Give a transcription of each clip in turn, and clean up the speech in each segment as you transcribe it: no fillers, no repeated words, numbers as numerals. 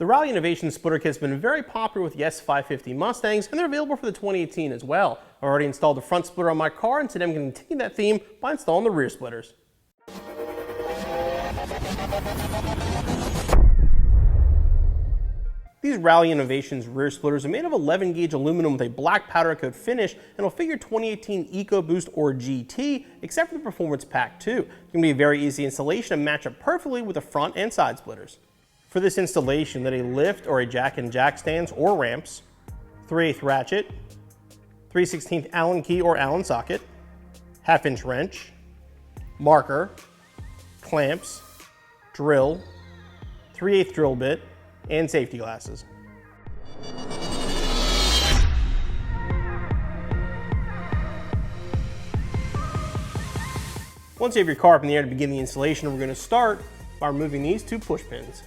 The Rally Innovation splitter kit has been very popular with the S550 Mustangs, and they're available for the 2018 as well. I've already installed the front splitter on my car, and today I'm going to continue that theme by installing the rear splitters. These Rally Innovations rear splitters are made of 11 gauge aluminum with a black powder coat finish and will fit your 2018 EcoBoost or GT, except for the Performance Pack 2. It's going to be a very easy installation and match up perfectly with the front and side splitters. For this installation, you need a lift or a jack and jack stands or ramps, 3/8 ratchet, 3/16 Allen key or Allen socket, 1/2 inch wrench, marker, clamps, drill, 3/8 drill bit, and safety glasses. Once you have your car up in the air to begin the installation, we're going to start by removing these two push pins.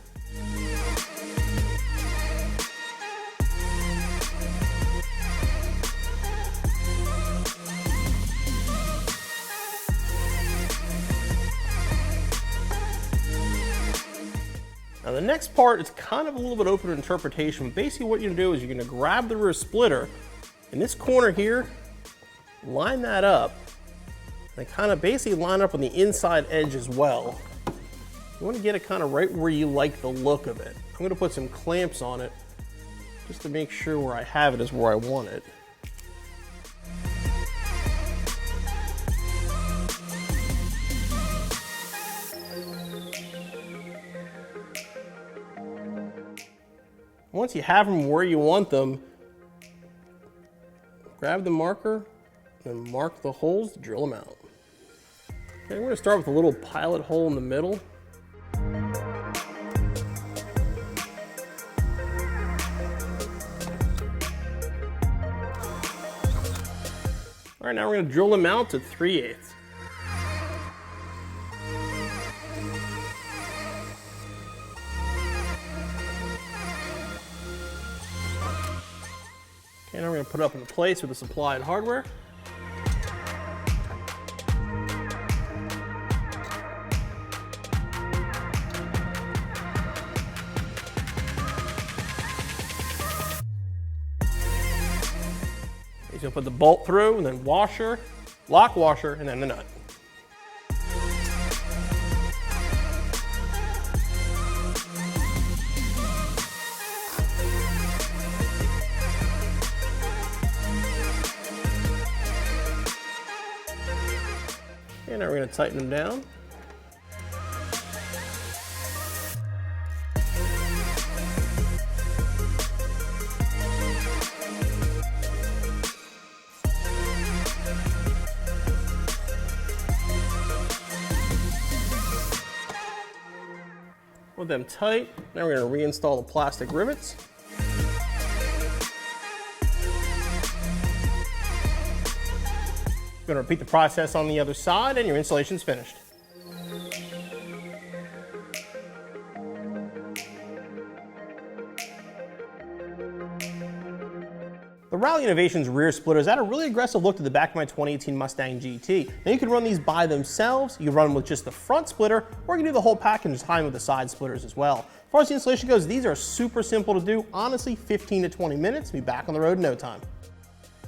Now the next part is kind of a little bit open to interpretation. Basically what you're going to do is you're going to grab the rear splitter in this corner here, line that up, and kind of basically line up on the inside edge as well. You want to get it kind of right where you like the look of it. I'm going to put some clamps on it just to make sure where I have it is where I want it. Once you have them where you want them, grab the marker and mark the holes to drill them out. Okay, we're going to start with a little pilot hole in the middle. All right, now we're going to drill them out to 3/8. Okay, now we're going to put it up into place with the supplied hardware. You're going to put the bolt through, and then washer, lock washer, and then the nut. And now we're going to tighten them down. With them tight, now we're going to reinstall the plastic rivets. You're going to repeat the process on the other side and your installation's finished. The Rally Innovations rear splitters add a really aggressive look to the back of my 2018 Mustang GT. Now you can run these by themselves, you can run them with just the front splitter, or you can do the whole pack and just tie them with the side splitters as well. As far as the installation goes, these are super simple to do. Honestly, 15 to 20 minutes, be back on the road in no time.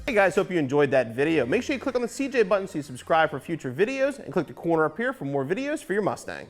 Hey guys, hope you enjoyed that video. Make sure you click on the CJ button so you subscribe for future videos, and click the corner up here for more videos for your Mustang.